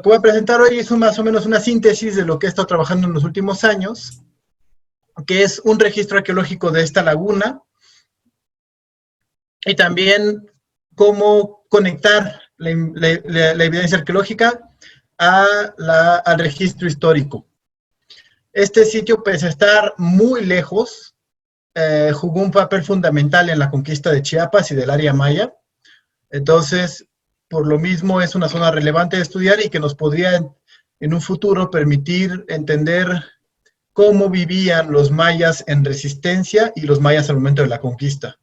Lo que voy a presentar hoy es más o menos una síntesis de lo que he estado trabajando en los últimos años, que es un registro arqueológico de esta laguna y también cómo conectar la evidencia arqueológica al registro histórico. Este sitio, pese a estar muy lejos, jugó un papel fundamental en la conquista de Chiapas y del área maya. Entonces, por lo mismo es una zona relevante de estudiar y que nos podría en un futuro permitir entender cómo vivían los mayas en resistencia y los mayas al momento de la conquista.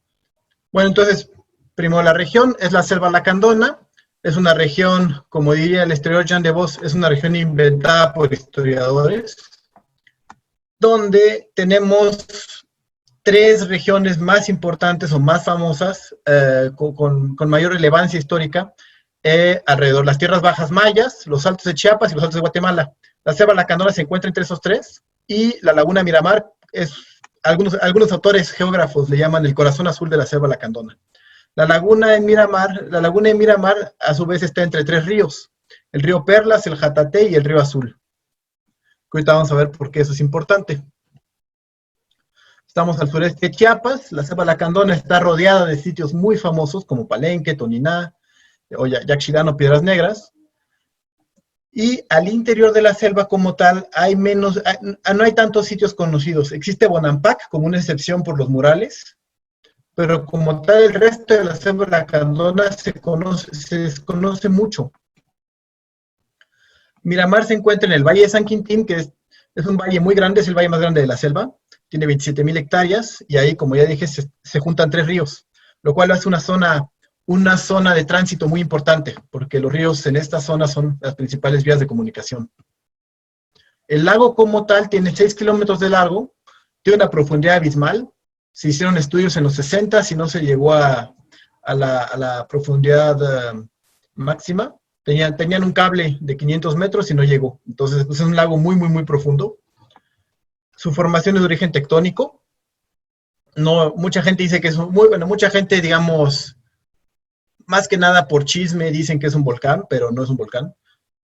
Bueno, entonces, primero la región es la selva lacandona, es una región, como diría el historiador Jean de Vos, es una región inventada por historiadores, donde tenemos tres regiones más importantes o más famosas, con mayor relevancia histórica, alrededor. Las tierras bajas mayas, los altos de Chiapas y los altos de Guatemala. La selva lacandona se encuentra entre esos tres, y la laguna Miramar es, algunos autores geógrafos le llaman el corazón azul de la selva lacandona. La laguna de Miramar, a su vez, está entre tres ríos, el río Perlas, el Jatate y el río Azul. Ahorita vamos a ver por qué eso es importante. Estamos al sureste de Chiapas, la selva lacandona está rodeada de sitios muy famosos como Palenque, Toniná, Yaxchilán o Piedras Negras, y al interior de la selva como tal no hay tantos sitios conocidos. Existe Bonampak como una excepción por los murales, pero como tal el resto de la selva lacandona se desconoce mucho. Miramar se encuentra en el Valle de San Quintín, que es un valle muy grande, es el valle más grande de la selva, tiene 27,000 hectáreas, y ahí, como ya dije, se juntan tres ríos, lo cual hace una zona de tránsito muy importante, porque los ríos en esta zona son las principales vías de comunicación. El lago como tal tiene 6 kilómetros de largo, tiene una profundidad abismal. Se hicieron estudios en los 60 y no se llegó a la profundidad máxima. Tenían un cable de 500 metros y no llegó. Entonces, pues es un lago muy, muy, muy profundo. Su formación es de origen tectónico. No, mucha gente dice que es muy bueno, mucha gente, digamos, más que nada por chisme dicen que es un volcán, pero no es un volcán,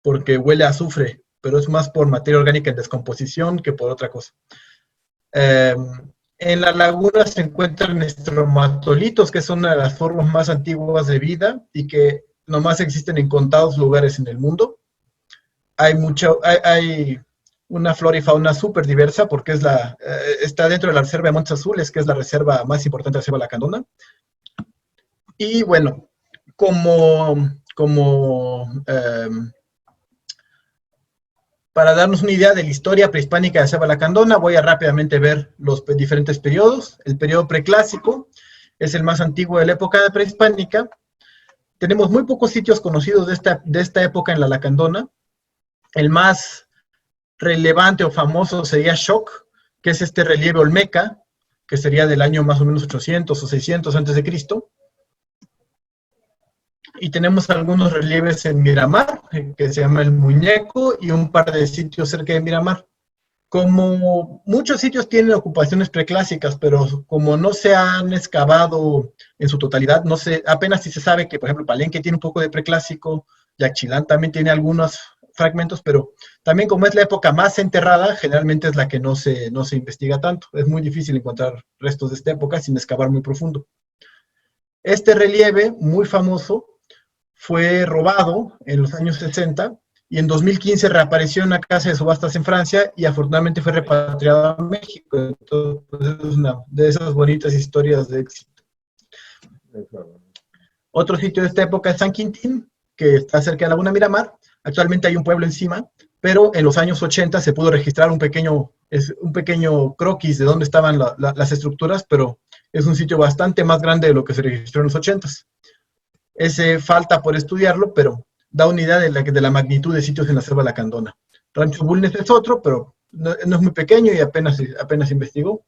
porque huele a azufre, pero es más por materia orgánica en descomposición que por otra cosa. En la laguna se encuentran estromatolitos, que son una de las formas más antiguas de vida y que nomás existen en contados lugares en el mundo. Hay una flora y fauna súper diversa porque está dentro de la reserva de Montes Azules, que es la reserva más importante de la selva lacandona. Y bueno, para darnos una idea de la historia prehispánica de la selva lacandona, voy a rápidamente ver los diferentes periodos. El periodo preclásico es el más antiguo de la época prehispánica. Tenemos muy pocos sitios conocidos de esta época en la lacandona. El más relevante o famoso sería Xoc, que es este relieve olmeca, que sería del año más o menos 800 o 600 antes de Cristo. Y tenemos algunos relieves en Miramar, que se llama el Muñeco, y un par de sitios cerca de Miramar. Como muchos sitios tienen ocupaciones preclásicas, pero como no se han excavado en su totalidad, apenas si se sabe que, por ejemplo, Palenque tiene un poco de preclásico, Yaxchilán también tiene algunos fragmentos, pero también como es la época más enterrada, generalmente es la que no se investiga tanto. Es muy difícil encontrar restos de esta época sin excavar muy profundo. Este relieve, muy famoso, fue robado en los años 60 y en 2015 reapareció en una casa de subastas en Francia y afortunadamente fue repatriado a México. Entonces, pues, es una de esas bonitas historias de éxito. Otro sitio de esta época es San Quintín, que está cerca de la Laguna Miramar. Actualmente hay un pueblo encima, pero en los años 80 se pudo registrar un pequeño croquis de dónde estaban las estructuras, pero es un sitio bastante más grande de lo que se registró en los 80s. Ese falta por estudiarlo, pero da una idea de la magnitud de sitios en la selva lacandona. Rancho Bulnes es otro, pero no es muy pequeño y apenas investigó.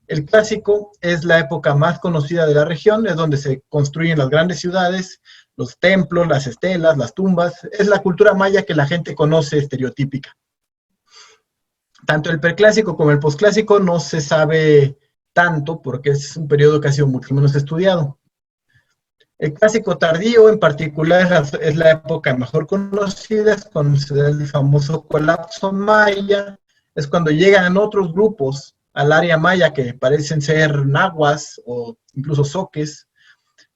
El clásico es la época más conocida de la región, es donde se construyen las grandes ciudades, los templos, las estelas, las tumbas. Es la cultura maya que la gente conoce estereotípica. Tanto el preclásico como el posclásico no se sabe tanto porque es un periodo que ha sido mucho menos estudiado. El clásico tardío, en particular, es la época mejor conocida, es cuando se da el famoso colapso maya, es cuando llegan otros grupos al área maya que parecen ser nahuas o incluso zoques,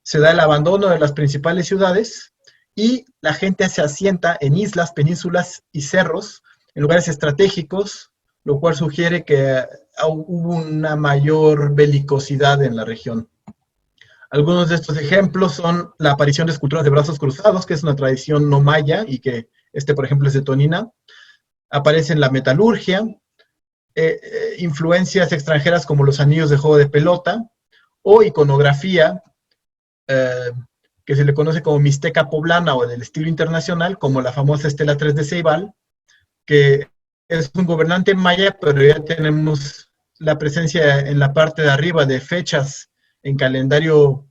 se da el abandono de las principales ciudades y la gente se asienta en islas, penínsulas y cerros, en lugares estratégicos, lo cual sugiere que hubo una mayor belicosidad en la región. Algunos de estos ejemplos son la aparición de esculturas de brazos cruzados, que es una tradición no maya y que por ejemplo, es de Tonina. Aparece en la metalurgia, influencias extranjeras como los anillos de juego de pelota o iconografía, que se le conoce como mixteca poblana o del estilo internacional, como la famosa Estela 3 de Ceibal, que es un gobernante maya, pero ya tenemos la presencia en la parte de arriba de fechas en calendario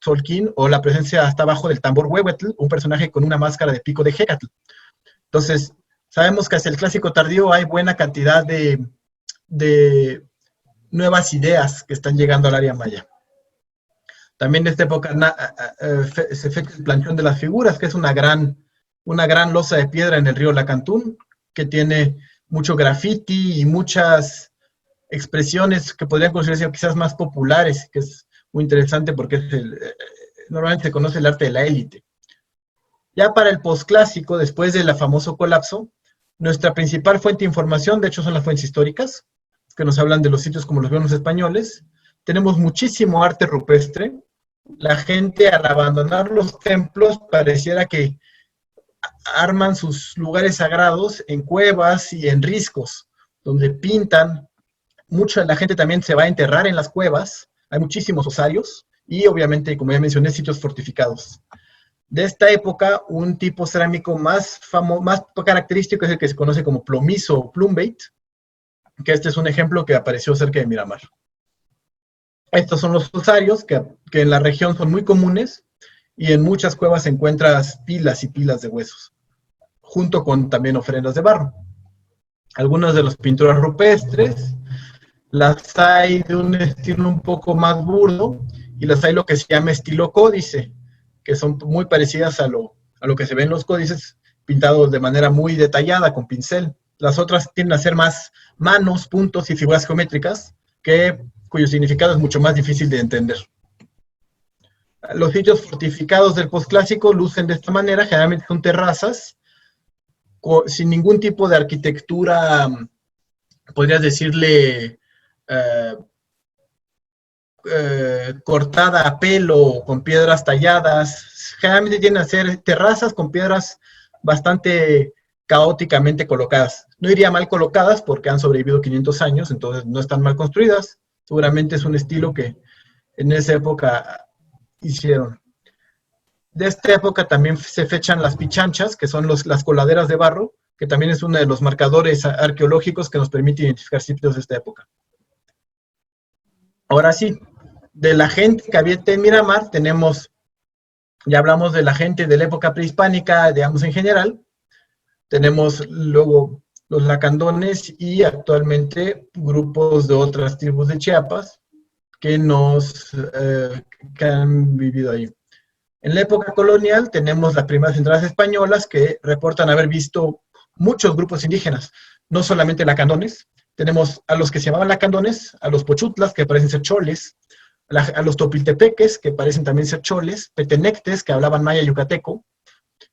Tzolk'in, o la presencia hasta abajo del tambor Huehuetl, un personaje con una máscara de pico de Hecatl. Entonces, sabemos que hacia el clásico tardío hay buena cantidad de nuevas ideas que están llegando al área maya. También en esta época se efectúa el planchón de las figuras, que es una gran losa de piedra en el río Lacantún, que tiene mucho graffiti y muchas expresiones que podrían considerarse quizás más populares, que es muy interesante porque normalmente se conoce el arte de la élite. Ya para el posclásico, después del famoso colapso, nuestra principal fuente de información, de hecho, son las fuentes históricas, que nos hablan de los sitios como los gobiernos españoles. Tenemos muchísimo arte rupestre. La gente, al abandonar los templos, pareciera que arman sus lugares sagrados en cuevas y en riscos, donde pintan. Mucha de la gente también se va a enterrar en las cuevas. Hay muchísimos osarios y, obviamente, como ya mencioné, sitios fortificados. De esta época, un tipo cerámico más característico es el que se conoce como plomizo o plumbate, que este es un ejemplo que apareció cerca de Miramar. Estos son los osarios que en la región son muy comunes, y en muchas cuevas encuentras pilas y pilas de huesos, junto con también ofrendas de barro. Algunas de las pinturas rupestres las hay de un estilo un poco más burdo, y las hay lo que se llama estilo códice, que son muy parecidas a lo que se ve en los códices, pintados de manera muy detallada con pincel. Las otras tienden a ser más manos, puntos y figuras geométricas, cuyo significado es mucho más difícil de entender. Los sitios fortificados del posclásico lucen de esta manera, generalmente son terrazas, sin ningún tipo de arquitectura, podrías decirle, cortada a pelo, con piedras talladas. Generalmente tienden a ser terrazas con piedras bastante caóticamente colocadas. No iría mal colocadas porque han sobrevivido 500 años, entonces no están mal construidas. Seguramente es un estilo que en esa época hicieron. De esta época también se fechan las pichanchas, que son las coladeras de barro, que también es uno de los marcadores arqueológicos que nos permite identificar sitios de esta época. Ahora sí, de la gente que habita en Miramar ya hablamos de la gente de la época prehispánica, digamos en general. Tenemos luego los lacandones y actualmente grupos de otras tribus de Chiapas que han vivido ahí. En la época colonial tenemos las primeras entradas españolas que reportan haber visto muchos grupos indígenas, no solamente lacandones. Tenemos a los que se llamaban lacandones, a los pochutlas, que parecen ser choles, a los topiltepeques, que parecen también ser choles, petenectes, que hablaban maya yucateco,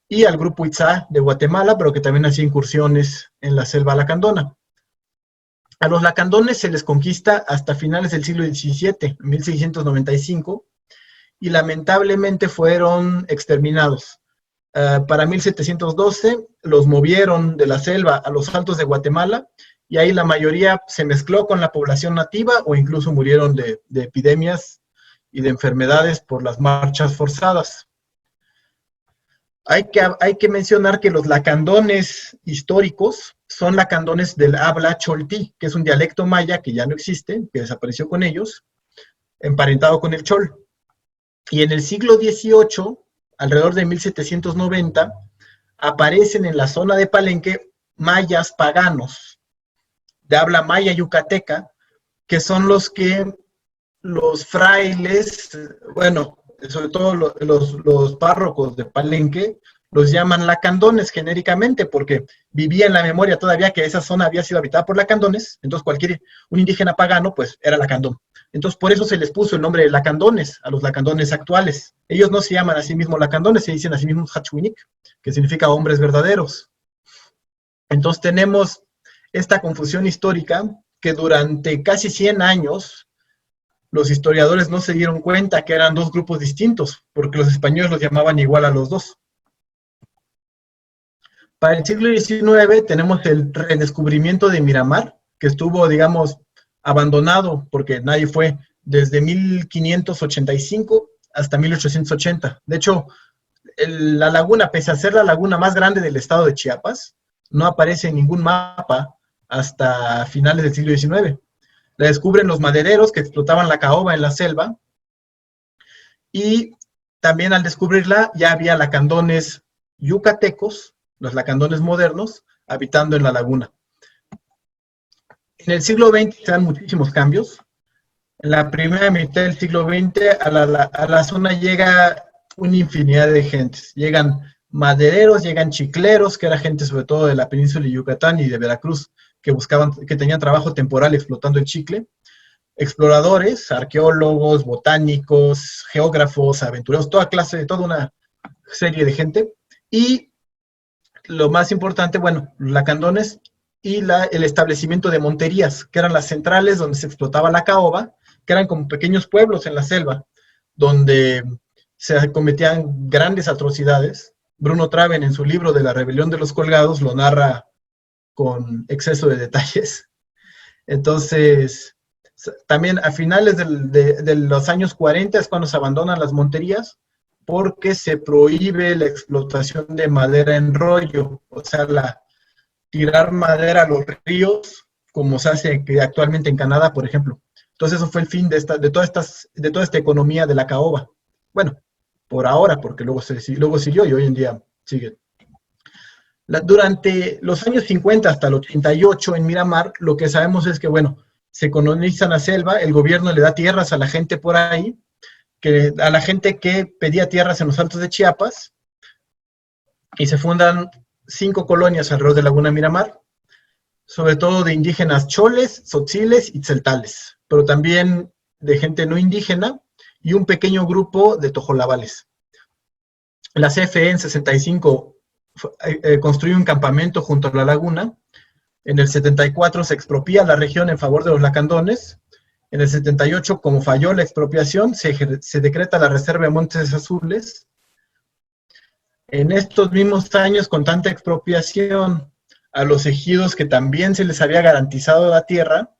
y al grupo Itzá de Guatemala, pero que también hacía incursiones en la selva lacandona. A los lacandones se les conquista hasta finales del siglo XVII, 1695, y lamentablemente fueron exterminados. Para 1712 los movieron de la selva a los altos de Guatemala, y ahí la mayoría se mezcló con la población nativa o incluso murieron de epidemias y de enfermedades por las marchas forzadas. Hay que mencionar que los lacandones históricos son lacandones del habla choltí, que es un dialecto maya que ya no existe, que desapareció con ellos, emparentado con el chol. Y en el siglo XVIII, alrededor de 1790, aparecen en la zona de Palenque mayas paganos, de habla maya yucateca, que son los frailes, bueno, sobre todo los párrocos de Palenque, los llaman lacandones genéricamente, porque vivía en la memoria todavía que esa zona había sido habitada por lacandones, entonces un indígena pagano, pues era lacandón. Entonces por eso se les puso el nombre de lacandones a los lacandones actuales. Ellos no se llaman a sí mismos lacandones, se dicen a sí mismos Hachuinik, que significa hombres verdaderos. Entonces tenemos esta confusión histórica que durante casi 100 años los historiadores no se dieron cuenta que eran dos grupos distintos, porque los españoles los llamaban igual a los dos. Para el siglo XIX tenemos el redescubrimiento de Miramar, que estuvo, digamos, abandonado porque nadie fue desde 1585 hasta 1880. De hecho, la laguna, pese a ser la laguna más grande del estado de Chiapas, no aparece en ningún mapa hasta finales del siglo XIX. La descubren los madereros que explotaban la caoba en la selva, y también al descubrirla ya había lacandones yucatecos, los lacandones modernos, habitando en la laguna. En el siglo XX se dan muchísimos cambios. En la primera mitad del siglo XX a la zona llega una infinidad de gentes. Llegan madereros, llegan chicleros, que era gente sobre todo de la península de Yucatán y de Veracruz, que tenían trabajo temporal explotando el chicle. Exploradores, arqueólogos, botánicos, geógrafos, aventureros, toda una serie de gente. Y lo más importante, bueno, los lacandones y el establecimiento de monterías, que eran las centrales donde se explotaba la caoba, que eran como pequeños pueblos en la selva, donde se cometían grandes atrocidades. Bruno Traven, en su libro de la rebelión de los colgados, lo narra con exceso de detalles. Entonces, también a finales de los años 40 es cuando se abandonan las monterías, porque se prohíbe la explotación de madera en rollo, o sea, tirar madera a los ríos, como se hace actualmente en Canadá, por ejemplo. Entonces eso fue el fin de toda esta economía de la caoba. Bueno, por ahora, porque luego siguió y hoy en día sigue. Durante los años 50 hasta el 88 en Miramar, lo que sabemos es que, bueno, se colonizan la selva, el gobierno le da tierras a la gente por ahí, a la gente que pedía tierras en los altos de Chiapas, y se fundan 5 colonias alrededor de Laguna Miramar, sobre todo de indígenas choles, tzotziles y tzeltales, pero también de gente no indígena y un pequeño grupo de tojolabales. La CFE en 65 construye un campamento junto a la laguna. En el 74 se expropia la región en favor de los lacandones. En el 78, como falló la expropiación, se decreta la reserva de Montes Azules. En estos mismos años, con tanta expropiación, a los ejidos que también se les había garantizado la tierra,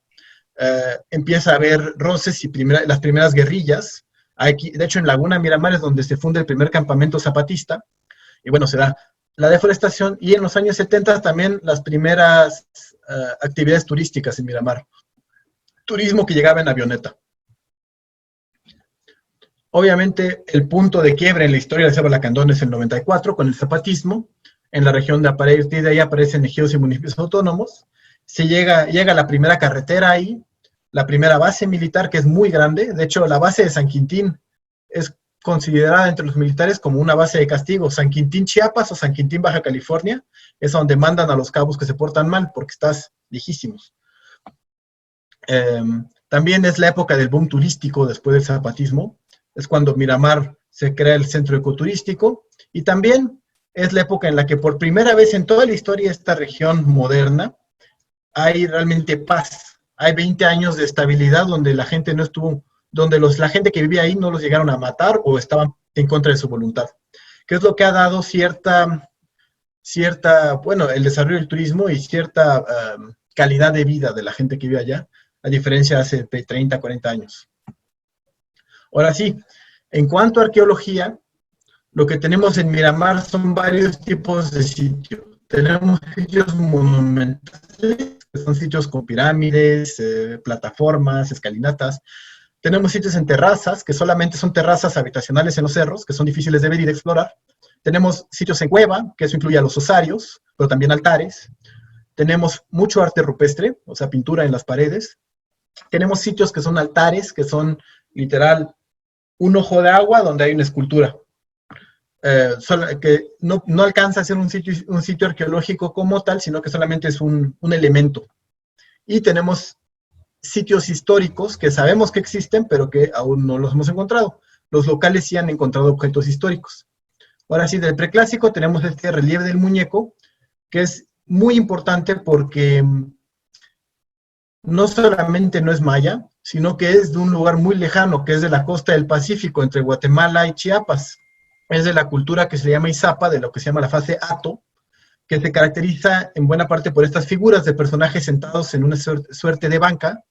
empieza a haber roces y las primeras guerrillas. Aquí, de hecho, en Laguna Miramar es donde se funda el primer campamento zapatista, y bueno, se da la deforestación, y en los años 70 también las primeras actividades turísticas en Miramar. Turismo que llegaba en avioneta. Obviamente, el punto de quiebre en la historia de Selva Lacandón es el 94, con el zapatismo. En la región de partir de ahí aparecen ejidos y municipios autónomos. Llega la primera carretera ahí, la primera base militar, que es muy grande. De hecho, la base de San Quintín es considerada entre los militares como una base de castigo. San Quintín, Chiapas, o San Quintín, Baja California, es donde mandan a los cabos que se portan mal, porque estás lejísimos. También es la época del boom turístico después del zapatismo. Es cuando Miramar se crea el centro ecoturístico, y también es la época en la que por primera vez en toda la historia de esta región moderna hay realmente paz. Hay 20 años de estabilidad donde la gente no estuvo, donde la gente que vivía ahí no los llegaron a matar o estaban en contra de su voluntad, que es lo que ha dado bueno, el desarrollo del turismo y cierta calidad de vida de la gente que vive allá, a diferencia de hace 30, 40 años. Ahora sí, en cuanto a arqueología, lo que tenemos en Miramar son varios tipos de sitios. Tenemos sitios monumentales, que son sitios con pirámides, plataformas, escalinatas. Tenemos sitios en terrazas, que solamente son terrazas habitacionales en los cerros, que son difíciles de ver y de explorar. Tenemos sitios en cueva, que eso incluye a los osarios, pero también altares. Tenemos mucho arte rupestre, o sea, pintura en las paredes. Tenemos sitios que son altares, que son literal un ojo de agua donde hay una escultura. Que no alcanza a ser un sitio arqueológico como tal, sino que solamente es un elemento. Y tenemos sitios históricos que sabemos que existen, pero que aún no los hemos encontrado. Los locales sí han encontrado objetos históricos. Ahora sí, del preclásico tenemos este relieve del muñeco, que es muy importante porque no solamente no es maya, sino que es de un lugar muy lejano, que es de la costa del Pacífico, entre Guatemala y Chiapas. Es de la cultura que se llama Izapa, de lo que se llama la fase Ato, que se caracteriza en buena parte por estas figuras de personajes sentados en una suerte de banca,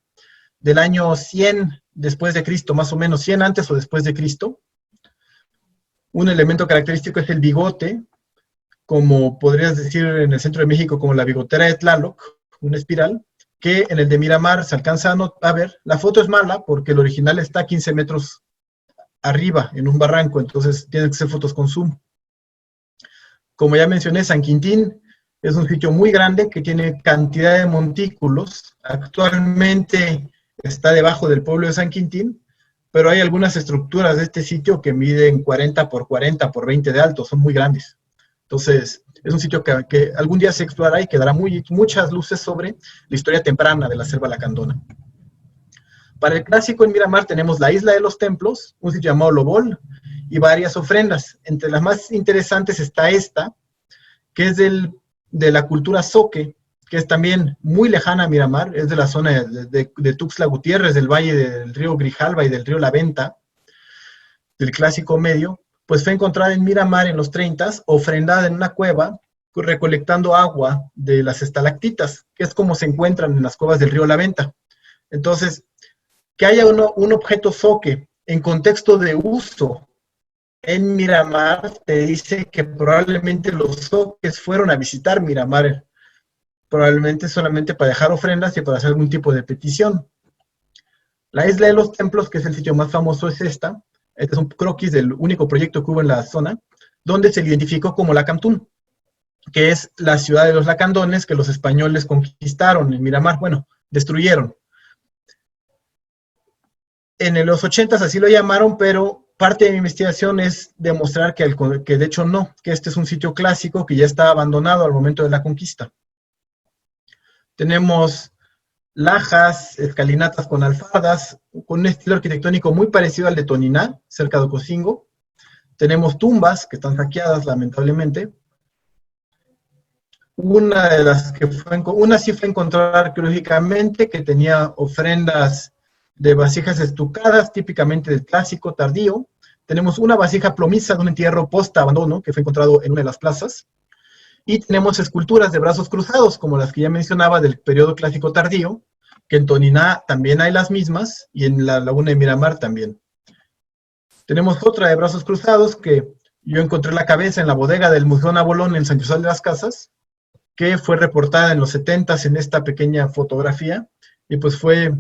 del año 100 después de Cristo, más o menos 100 antes o después de Cristo. Un elemento característico es el bigote, como podrías decir en el centro de México, como la bigotera de Tlaloc, una espiral, que en el de Miramar se alcanza a ver. La foto es mala porque el original está a 15 metros arriba, en un barranco, entonces tienen que ser fotos con zoom. Como ya mencioné, San Quintín es un sitio muy grande que tiene cantidad de montículos. Actualmente está debajo del pueblo de San Quintín, pero hay algunas estructuras de este sitio que miden 40 por 40 por 20 de alto, son muy grandes. Entonces, es un sitio que algún día se explorará y que dará muchas luces sobre la historia temprana de la selva lacandona. Para el clásico en Miramar tenemos la Isla de los Templos, un sitio llamado Lobol, y varias ofrendas. Entre las más interesantes está esta, que es de la cultura Zoque, que es también muy lejana a Miramar, es de la zona de Tuxtla Gutiérrez, del valle del río Grijalva y del río La Venta, del clásico medio, pues fue encontrada en Miramar en los 30s, ofrendada en una cueva, recolectando agua de las estalactitas, que es como se encuentran en las cuevas del río La Venta. Entonces, que haya un objeto Zoque en contexto de uso en Miramar, te dice que probablemente los Zoques fueron a visitar Miramar, probablemente solamente para dejar ofrendas y para hacer algún tipo de petición. La Isla de los Templos, que es el sitio más famoso, es esta. Este es un croquis del único proyecto que hubo en la zona, donde se identificó como Lacantún, que es la ciudad de los lacandones que los españoles conquistaron en Miramar, bueno, destruyeron. En los 80s así lo llamaron, pero parte de mi investigación es demostrar que de hecho no, que este es un sitio clásico que ya está abandonado al momento de la conquista. Tenemos lajas, escalinatas con alfadas, con un estilo arquitectónico muy parecido al de Toniná, cerca de Ocosingo. Tenemos tumbas que están saqueadas, lamentablemente. Una sí fue encontrada arqueológicamente, que tenía ofrendas de vasijas estucadas, típicamente del clásico tardío. Tenemos una vasija plomiza de un entierro post-abandono, que fue encontrado en una de las plazas. Y tenemos esculturas de brazos cruzados, como las que ya mencionaba del periodo clásico tardío, que en Toniná también hay las mismas, y en la laguna de Miramar también. Tenemos otra de brazos cruzados, que yo encontré la cabeza en la bodega del Museo Nabolón en San Cristóbal de las Casas, que fue reportada en los 70s en esta pequeña fotografía, y pues fue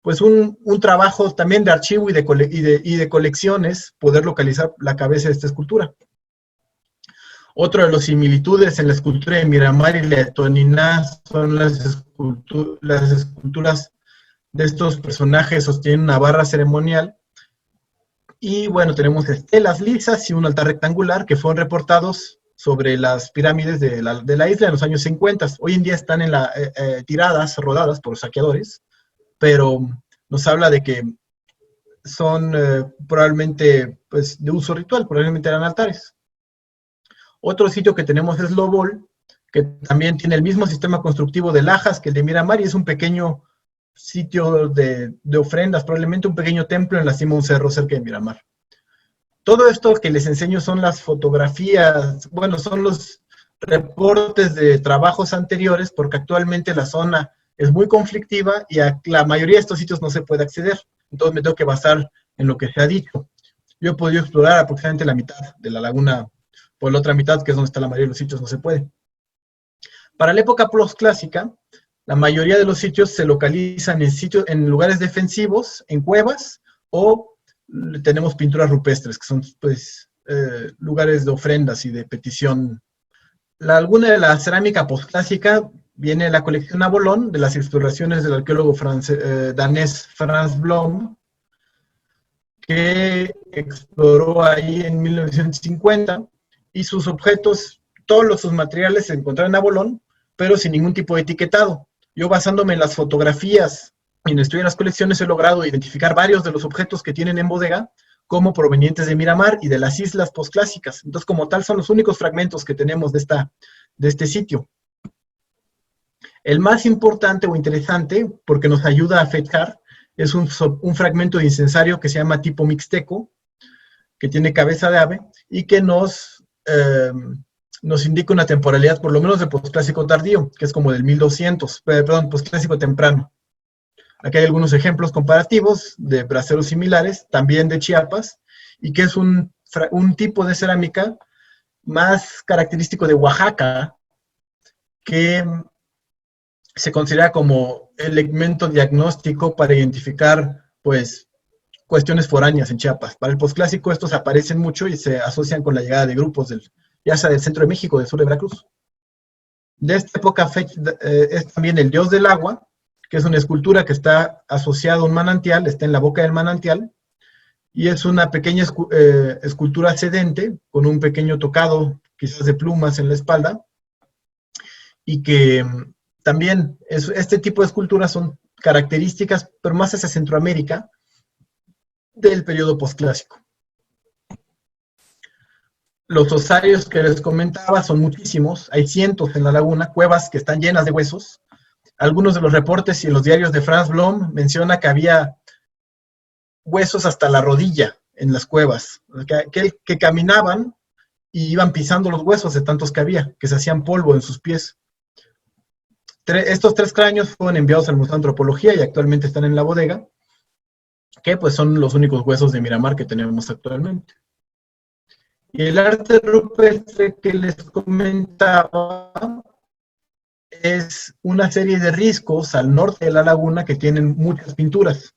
pues un trabajo también de archivo y de colecciones poder localizar la cabeza de esta escultura. Otro de los similitudes en la escultura de Miramar y la de Toniná son las esculturas de estos personajes sostienen una barra ceremonial. Y bueno, tenemos estelas lisas y un altar rectangular que fueron reportados sobre las pirámides de la isla en los años 50. Hoy en día están tiradas, rodadas por saqueadores, pero nos habla de que son probablemente pues, de uso ritual, probablemente eran altares. Otro sitio que tenemos es Lobol, que también tiene el mismo sistema constructivo de lajas que el de Miramar, y es un pequeño sitio de ofrendas, probablemente un pequeño templo en la cima de un cerro cerca de Miramar. Todo esto que les enseño son las fotografías, bueno, son los reportes de trabajos anteriores, porque actualmente la zona es muy conflictiva y a la mayoría de estos sitios no se puede acceder, entonces me tengo que basar en lo que se ha dicho. Yo he podido explorar aproximadamente la mitad de la laguna, por la otra mitad, que es donde está la mayoría de los sitios, no se puede. Para la época postclásica, la mayoría de los sitios se localizan en lugares defensivos, en cuevas, o tenemos pinturas rupestres, que son pues, lugares de ofrendas y de petición. La laguna de la cerámica postclásica viene de la colección Nabolón, de las exploraciones del arqueólogo danés Franz Blom, que exploró ahí en 1950, y sus objetos, todos sus materiales se encontraron en Abolón, pero sin ningún tipo de etiquetado. Yo, basándome en las fotografías y en estudio de las colecciones, he logrado identificar varios de los objetos que tienen en bodega como provenientes de Miramar y de las islas posclásicas. Entonces, como tal, son los únicos fragmentos que tenemos de este sitio. El más importante o interesante, porque nos ayuda a fechar, es un fragmento de incensario que se llama tipo mixteco, que tiene cabeza de ave, y que nos indica una temporalidad por lo menos de posclásico tardío, que es como del 1200, perdón, posclásico temprano. Aquí hay algunos ejemplos comparativos de braseros similares, también de Chiapas, y que es un tipo de cerámica más característico de Oaxaca, que se considera como elemento diagnóstico para identificar, pues, cuestiones foráneas en Chiapas. Para el posclásico estos aparecen mucho y se asocian con la llegada de grupos, ya sea del centro de México, del sur de Veracruz. De esta época es también el dios del agua, que es una escultura que está asociada a un manantial, está en la boca del manantial, y es una pequeña escultura sedente, con un pequeño tocado, quizás de plumas en la espalda, y que también este tipo de esculturas son características, pero más hacia Centroamérica, del periodo posclásico. Los osarios que les comentaba son muchísimos, hay cientos en la laguna, cuevas que están llenas de huesos. Algunos de los reportes y en los diarios de Franz Blom menciona que había huesos hasta la rodilla en las cuevas, que caminaban y iban pisando los huesos de tantos que había, que se hacían polvo en sus pies. Estos 3 cráneos fueron enviados al Museo de Antropología y actualmente están en la bodega, que pues son los únicos huesos de Miramar que tenemos actualmente. Y el arte rupestre que les comentaba es una serie de riscos al norte de la laguna que tienen muchas pinturas.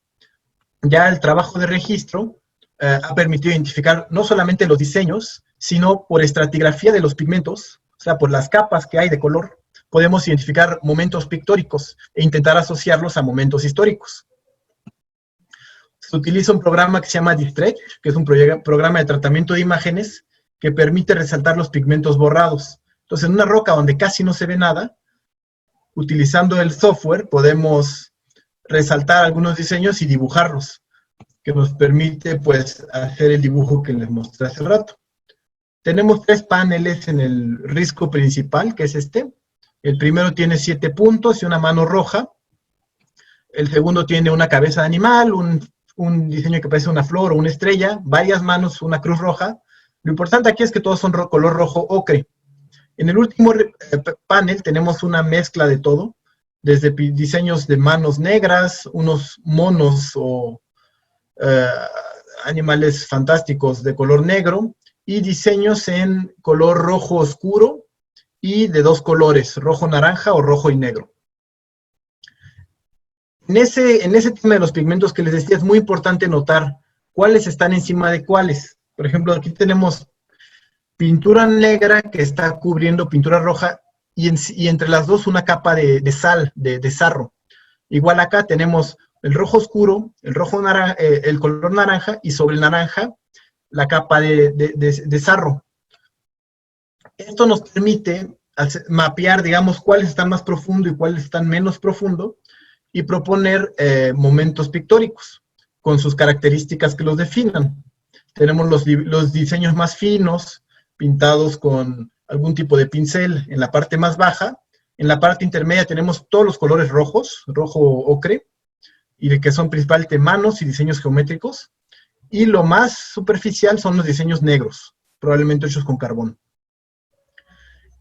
Ya el trabajo de registro ha permitido identificar no solamente los diseños, sino por estratigrafía de los pigmentos, o sea, por las capas que hay de color, podemos identificar momentos pictóricos e intentar asociarlos a momentos históricos. Se utiliza un programa que se llama Distretch, que es un programa de tratamiento de imágenes que permite resaltar los pigmentos borrados. Entonces, en una roca donde casi no se ve nada, utilizando el software podemos resaltar algunos diseños y dibujarlos, que nos permite pues hacer el dibujo que les mostré hace rato. Tenemos 3 paneles en el risco principal, que es este. El primero tiene 7 puntos y una mano roja. El segundo tiene una cabeza de animal, un diseño que parece una flor o una estrella, varias manos, una cruz roja. Lo importante aquí es que todos son color rojo ocre. En el último panel tenemos una mezcla de todo, desde diseños de manos negras, unos monos o animales fantásticos de color negro, y diseños en color rojo oscuro y de 2 colores, rojo naranja o rojo y negro. En ese tema de los pigmentos que les decía, es muy importante notar cuáles están encima de cuáles. Por ejemplo, aquí tenemos pintura negra que está cubriendo pintura roja, y entre las dos una capa de sal, de sarro. Igual acá tenemos el rojo oscuro, el color naranja, y sobre el naranja la capa de sarro. Esto nos permite mapear, digamos, cuáles están más profundo y cuáles están menos profundo, y proponer momentos pictóricos con sus características que los definan. Tenemos los diseños más finos, pintados con algún tipo de pincel en la parte más baja. En la parte intermedia tenemos todos los colores rojos, rojo ocre, y que son principalmente manos y diseños geométricos. Y lo más superficial son los diseños negros, probablemente hechos con carbón.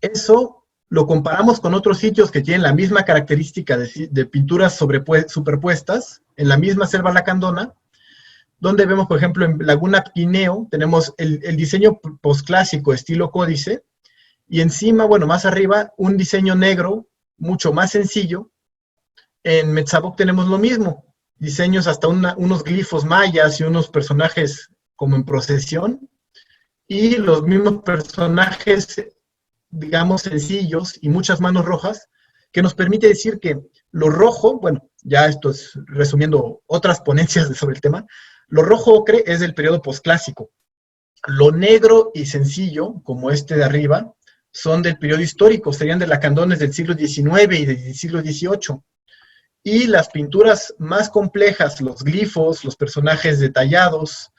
Eso lo comparamos con otros sitios que tienen la misma característica de pinturas superpuestas en la misma selva lacandona, donde vemos, por ejemplo, en Laguna Quineo, tenemos el diseño posclásico estilo códice, y encima, bueno, más arriba, un diseño negro, mucho más sencillo. En Metzaboc tenemos lo mismo, diseños hasta unos glifos mayas y unos personajes como en procesión, y los mismos personajes, digamos, sencillos y muchas manos rojas, que nos permite decir que lo rojo, bueno, ya esto es resumiendo otras ponencias sobre el tema, Lo rojo ocre es del periodo posclásico. Lo negro y sencillo, como este de arriba, son del periodo histórico, serían de lacandones del siglo XIX y del siglo XVIII. Y las pinturas más complejas, los glifos, los personajes detallados,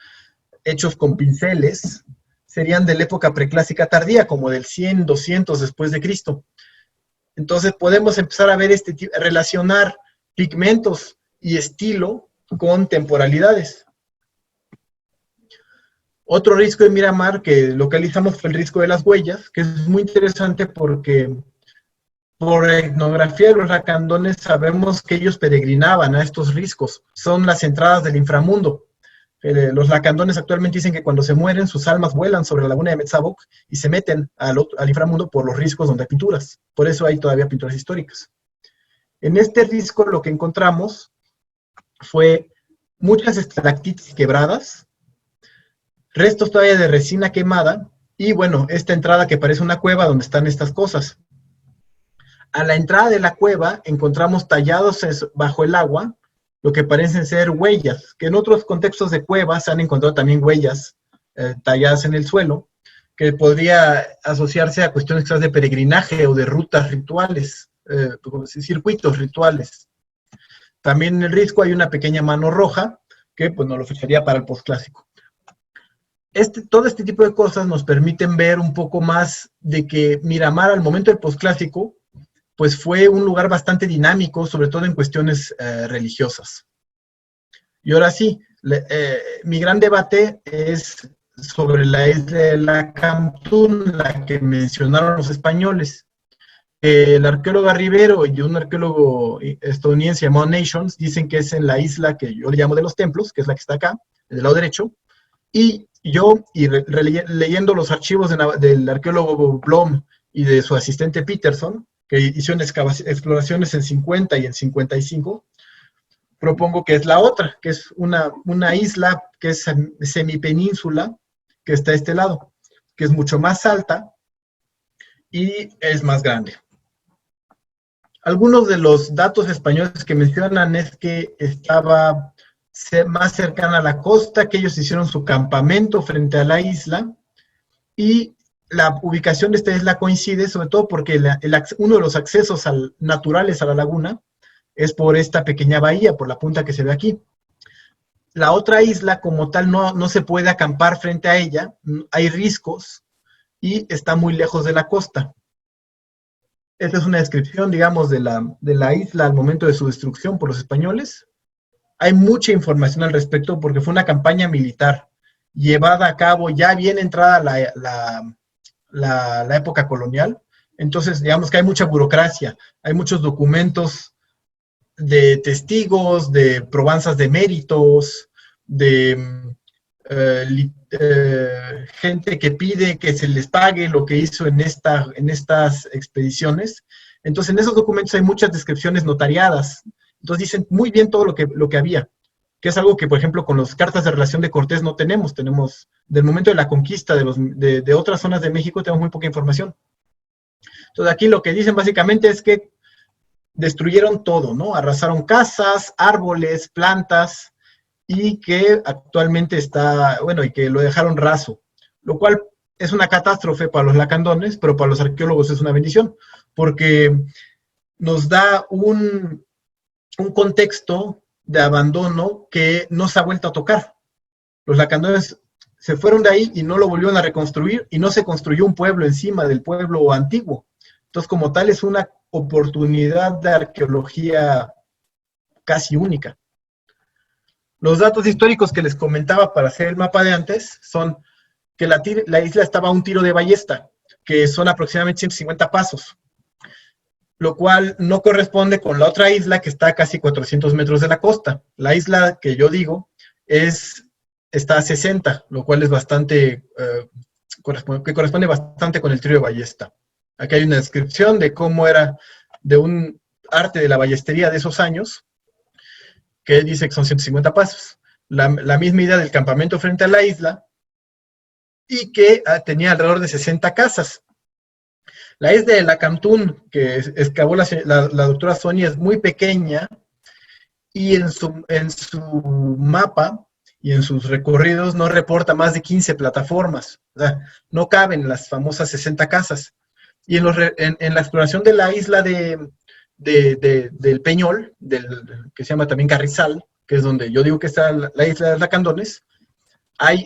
hechos con pinceles, serían de la época preclásica tardía, como del 100, 200 después de Cristo. Entonces podemos empezar a ver relacionar pigmentos y estilo con temporalidades. Otro risco de Miramar que localizamos fue el risco de las huellas, que es muy interesante porque por etnografía de los lacandones sabemos que ellos peregrinaban a estos riscos. Son las entradas del inframundo. Los lacandones actualmente dicen que cuando se mueren, sus almas vuelan sobre la laguna de Metzaboc y se meten al inframundo por los riscos donde hay pinturas. Por eso hay todavía pinturas históricas. En este risco lo que encontramos fue muchas estalactitas quebradas, restos todavía de resina quemada, y bueno, esta entrada que parece una cueva donde están estas cosas. A la entrada de la cueva encontramos tallados bajo el agua lo que parecen ser huellas, que en otros contextos de cuevas se han encontrado también huellas talladas en el suelo, que podría asociarse a cuestiones quizás de peregrinaje o de rutas rituales, circuitos rituales. También en el risco hay una pequeña mano roja, que pues nos lo ficharía para el posclásico. Todo este tipo de cosas nos permiten ver un poco más de que Miramar al momento del posclásico pues fue un lugar bastante dinámico, sobre todo en cuestiones religiosas. Y ahora sí, mi gran debate es sobre la isla de la Cantún, la que mencionaron los españoles. El arqueólogo Rivero y un arqueólogo estadounidense llamado Nations dicen que es en la isla que yo le llamo de los templos, que es la que está acá, del lado derecho, y yo, leyendo los archivos del arqueólogo Blom y de su asistente Peterson, que hicieron exploraciones en 50 y en 55, propongo que es la otra, que es una isla que es semipenínsula, que está a este lado, que es mucho más alta y es más grande. Algunos de los datos españoles que mencionan es que estaba más cercana a la costa, que ellos hicieron su campamento frente a la isla, y la ubicación de esta isla coincide, sobre todo porque uno de los accesos naturales a la laguna es por esta pequeña bahía, por la punta que se ve aquí. La otra isla, como tal, no se puede acampar frente a ella, hay riscos, y está muy lejos de la costa. Esta es una descripción, digamos, de la isla al momento de su destrucción por los españoles. Hay mucha información al respecto porque fue una campaña militar llevada a cabo ya bien entrada la época colonial. Entonces, digamos que hay mucha burocracia, hay muchos documentos de testigos, de probanzas de méritos, de gente que pide que se les pague lo que hizo en estas expediciones. Entonces, en esos documentos hay muchas descripciones notariadas. Entonces, dicen muy bien todo lo que había, que es algo que, por ejemplo, con las cartas de relación de Cortés no tenemos. Tenemos, del momento de la conquista de otras zonas de México, tenemos muy poca información. Entonces, aquí lo que dicen básicamente es que destruyeron todo, ¿no? Arrasaron casas, árboles, plantas, y que actualmente y que lo dejaron raso, lo cual es una catástrofe para los lacandones, pero para los arqueólogos es una bendición, porque nos da un contexto de abandono que no se ha vuelto a tocar. Los lacandones se fueron de ahí y no lo volvieron a reconstruir, y no se construyó un pueblo encima del pueblo antiguo. Entonces, como tal, es una oportunidad de arqueología casi única. Los datos históricos que les comentaba para hacer el mapa de antes son que la isla estaba a un tiro de ballesta, que son aproximadamente 150 pasos, lo cual no corresponde con la otra isla que está a casi 400 metros de la costa. La isla que yo digo está a 60, lo cual es bastante, corresponde bastante con el tiro de ballesta. Aquí hay una descripción de cómo era de un arte de la ballestería de esos años, que dice que son 150 pasos. La misma idea del campamento frente a la isla, y que tenía alrededor de 60 casas. La isla de la Cantún, que excavó la doctora Sonia, es muy pequeña, y en su mapa y en sus recorridos no reporta más de 15 plataformas. O sea, no caben las famosas 60 casas. Y en la exploración de la isla del Peñol, que se llama también Carrizal, que es donde yo digo que está la isla de Lacandones, hay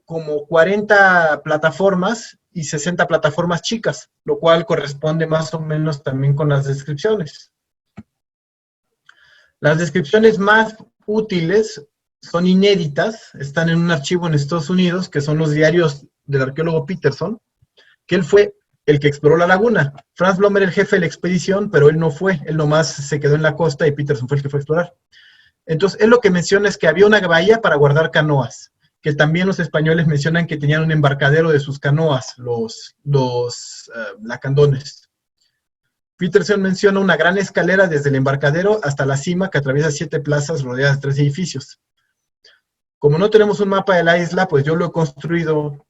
como 40 plataformas y 60 plataformas chicas, lo cual corresponde más o menos también con las descripciones. Las descripciones más útiles son inéditas, están en un archivo en Estados Unidos, que son los diarios del arqueólogo Peterson, que él fue el que exploró la laguna. Franz Blom era el jefe de la expedición, pero él no fue, él nomás se quedó en la costa y Peterson fue el que fue a explorar. Entonces, él lo que menciona es que había una bahía para guardar canoas, que también los españoles mencionan que tenían un embarcadero de sus canoas, los lacandones. Peterson menciona una gran escalera desde el embarcadero hasta la cima que atraviesa 7 plazas rodeadas de 3 edificios. Como no tenemos un mapa de la isla, pues yo lo he construido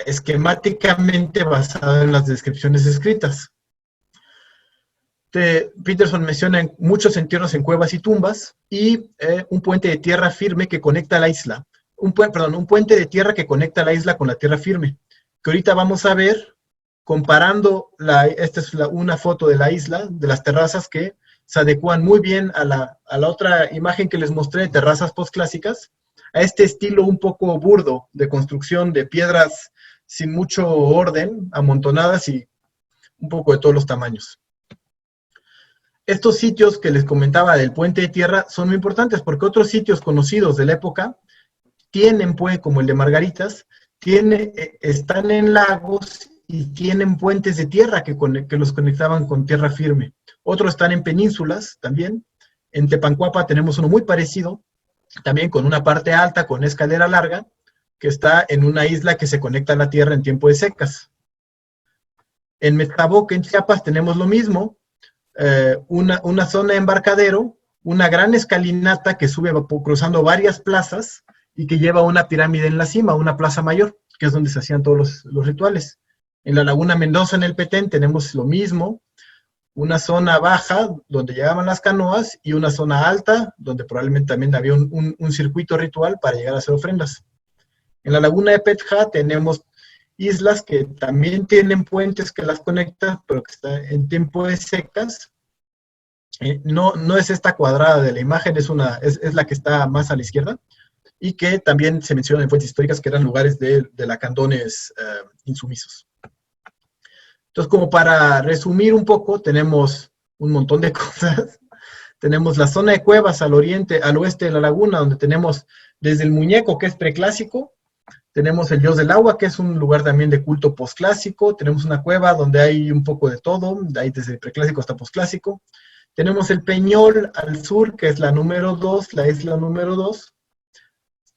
esquemáticamente basado en las descripciones escritas. Peterson menciona muchos entierros en cuevas y tumbas y un puente de tierra firme que conecta la isla. Un puente de tierra que conecta la isla con la tierra firme, que ahorita vamos a ver comparando, esta es una foto de la isla, de las terrazas que se adecuan muy bien a la otra imagen que les mostré de terrazas postclásicas, a este estilo un poco burdo de construcción de piedras sin mucho orden, amontonadas y un poco de todos los tamaños. Estos sitios que les comentaba del puente de tierra son muy importantes porque otros sitios conocidos de la época tienen, como el de Margaritas, están en lagos y tienen puentes de tierra que los conectaban con tierra firme. Otros están en penínsulas también. En Tepancuapa tenemos uno muy parecido, también con una parte alta, con escalera larga, que está en una isla que se conecta a la tierra en tiempo de secas. En Meztaboc, en Chiapas, tenemos lo mismo, una zona de embarcadero, una gran escalinata que sube cruzando varias plazas y que lleva una pirámide en la cima, una plaza mayor, que es donde se hacían todos los rituales. En la Laguna Mendoza, en el Petén, tenemos lo mismo, una zona baja donde llegaban las canoas y una zona alta donde probablemente también había un circuito ritual para llegar a hacer ofrendas. En la Laguna de Petja tenemos islas que también tienen puentes que las conectan, pero que están en tiempo de secas. No es esta cuadrada de la imagen, es la que está más a la izquierda, y que también se menciona en fuentes históricas que eran lugares de lacandones insumisos. Entonces, como para resumir un poco, tenemos un montón de cosas. Tenemos la zona de cuevas al oeste de la laguna, donde tenemos desde el muñeco, que es preclásico, tenemos el dios del agua, que es un lugar también de culto posclásico, tenemos una cueva donde hay un poco de todo, de ahí desde preclásico hasta posclásico. Tenemos el Peñol al sur, que es la número 2, la isla número 2.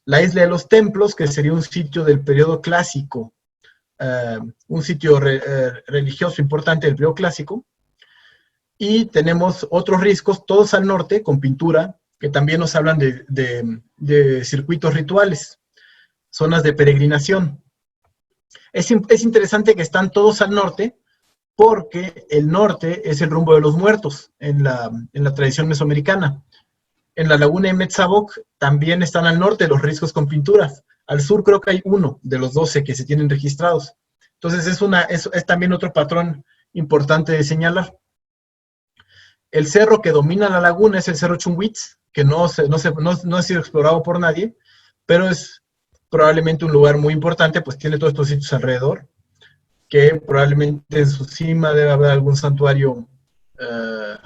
La isla de los templos, que sería un sitio del periodo clásico, un sitio religioso importante del periodo clásico. Y tenemos otros riscos, todos al norte, con pintura, que también nos hablan de circuitos rituales, zonas de peregrinación. Es interesante que están todos al norte, porque el norte es el rumbo de los muertos en la tradición mesoamericana. En la laguna de Metzaboc también están al norte los riscos con pinturas. Al sur creo que hay uno de los 12 que se tienen registrados. Entonces es también otro patrón importante de señalar. El cerro que domina la laguna es el Cerro Chunguitz, que no ha sido explorado por nadie, pero es probablemente un lugar muy importante, pues tiene todos estos sitios alrededor, que probablemente en su cima debe haber algún santuario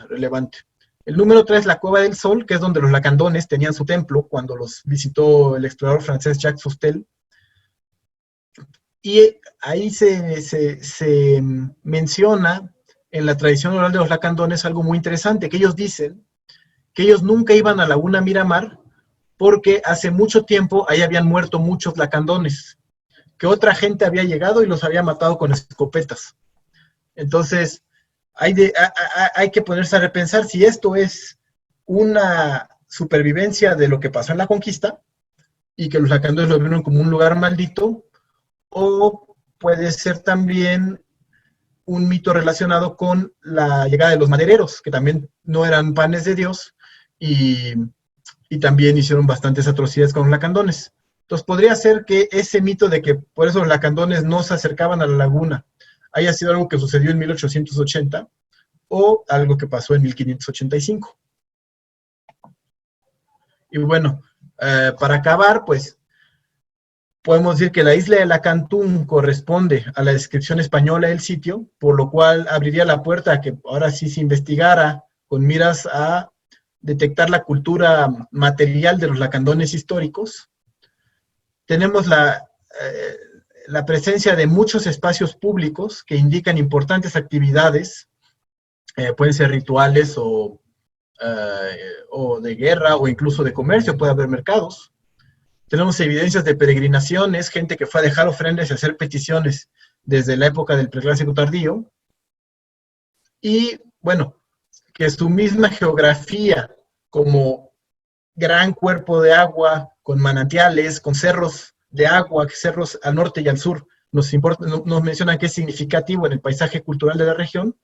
relevante. El número 3, la Cueva del Sol, que es donde los lacandones tenían su templo cuando los visitó el explorador francés Jacques Fustel. Y ahí se menciona en la tradición oral de los lacandones algo muy interesante, que ellos dicen que ellos nunca iban a Laguna Miramar porque hace mucho tiempo ahí habían muerto muchos lacandones, que otra gente había llegado y los había matado con escopetas. Entonces, hay que ponerse a repensar si esto es una supervivencia de lo que pasó en la conquista y que los lacandones lo vieron como un lugar maldito, o puede ser también un mito relacionado con la llegada de los madereros, que también no eran panes de Dios, y y también hicieron bastantes atrocidades con los lacandones. Entonces podría ser que ese mito de que por eso los lacandones no se acercaban a la laguna haya sido algo que sucedió en 1880 o algo que pasó en 1585. Y bueno, para acabar, pues podemos decir que la isla de Lacantún corresponde a la descripción española del sitio, por lo cual abriría la puerta a que ahora sí se investigara con miras a detectar la cultura material de los lacandones históricos. Tenemos la presencia de muchos espacios públicos que indican importantes actividades, pueden ser rituales o de guerra o incluso de comercio, puede haber mercados. Tenemos evidencias de peregrinaciones, gente que fue a dejar ofrendas y hacer peticiones desde la época del Preclásico tardío. Y bueno, que su misma geografía como gran cuerpo de agua, con manantiales, con cerros de agua, cerros al norte y al sur, nos mencionan que es significativo en el paisaje cultural de la región,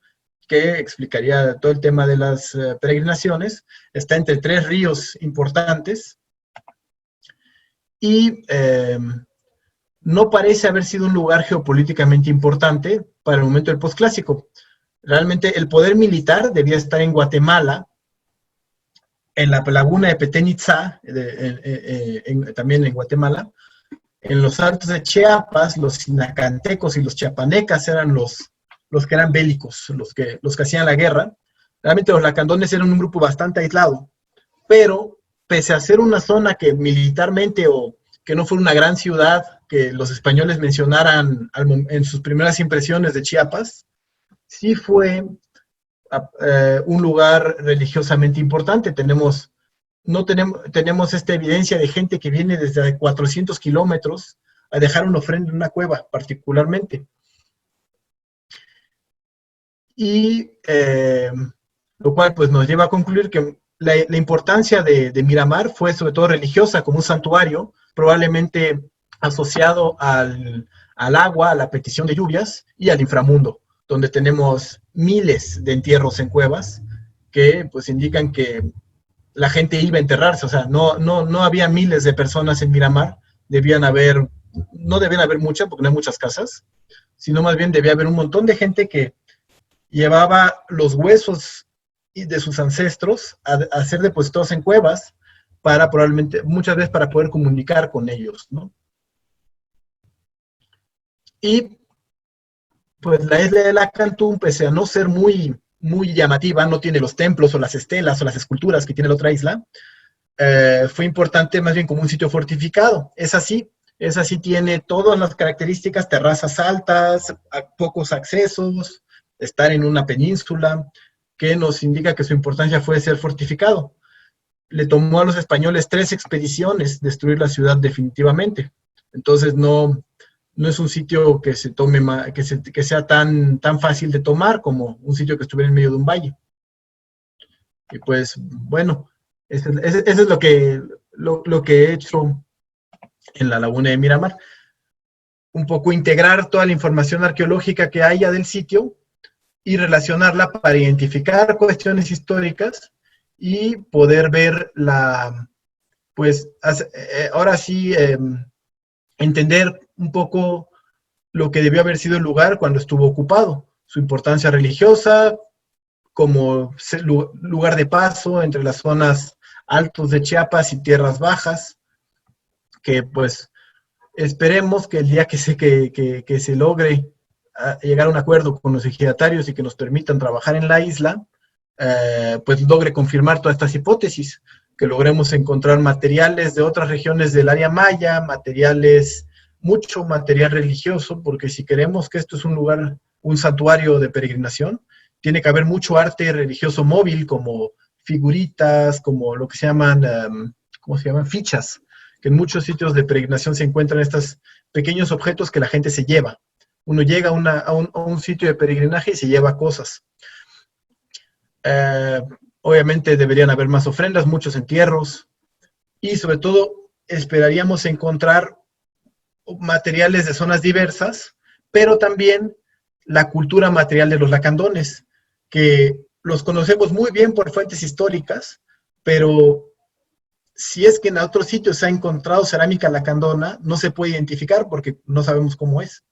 que explicaría todo el tema de las peregrinaciones. Está entre tres ríos importantes y no parece haber sido un lugar geopolíticamente importante para el momento del posclásico. Realmente el poder militar debía estar en Guatemala, en la laguna de Petén Itzá, también en Guatemala. En los altos de Chiapas, los sinacantecos y los chiapanecas eran los que eran bélicos, los que hacían la guerra. Realmente los lacandones eran un grupo bastante aislado, pero pese a ser una zona que militarmente o que no fue una gran ciudad que los españoles mencionaran en sus primeras impresiones de Chiapas, sí fue un lugar religiosamente importante. Tenemos esta evidencia de gente que viene desde 400 kilómetros a dejar una ofrenda en una cueva, particularmente. Y lo cual pues nos lleva a concluir que la importancia de Miramar fue sobre todo religiosa, como un santuario, probablemente asociado al agua, a la petición de lluvias y al inframundo, donde tenemos miles de entierros en cuevas que pues indican que la gente iba a enterrarse. O sea, no había miles de personas en Miramar, no debían haber muchas, porque no hay muchas casas, sino más bien debía haber un montón de gente que llevaba los huesos de sus ancestros a ser depositados en cuevas para probablemente, muchas veces para poder comunicar con ellos, ¿no? Y pues la isla de Lacantún, pese a no ser muy llamativa, no tiene los templos o las estelas o las esculturas que tiene la otra isla, fue importante más bien como un sitio fortificado. Es así, tiene todas las características: terrazas altas, pocos accesos, estar en una península, que nos indica que su importancia fue ser fortificado. Le tomó a los españoles 3 expediciones destruir la ciudad definitivamente. Entonces no es un sitio que se tome que sea tan fácil de tomar como un sitio que estuviera en medio de un valle. Y pues bueno, eso es lo que he hecho en la laguna de Miramar. Un poco integrar toda la información arqueológica que haya del sitio y relacionarla para identificar cuestiones históricas y poder ver pues ahora sí, entender un poco lo que debió haber sido el lugar cuando estuvo ocupado, su importancia religiosa, como lugar de paso entre las zonas altos de Chiapas y tierras bajas, que pues esperemos que el día que se logre llegar a un acuerdo con los ejidatarios y que nos permitan trabajar en la isla, pues logre confirmar todas estas hipótesis, que logremos encontrar materiales de otras regiones del área maya, mucho material religioso, porque si queremos que esto es un lugar, un santuario de peregrinación, tiene que haber mucho arte religioso móvil, como figuritas, como lo que se llaman, ¿cómo se llaman? Fichas, que en muchos sitios de peregrinación se encuentran estos pequeños objetos que la gente se lleva. Uno llega a un sitio de peregrinaje y se lleva cosas. Obviamente deberían haber más ofrendas, muchos entierros, y sobre todo esperaríamos encontrar materiales de zonas diversas, pero también la cultura material de los lacandones, que los conocemos muy bien por fuentes históricas, pero si es que en otros sitios se ha encontrado cerámica lacandona, no se puede identificar porque no sabemos cómo es.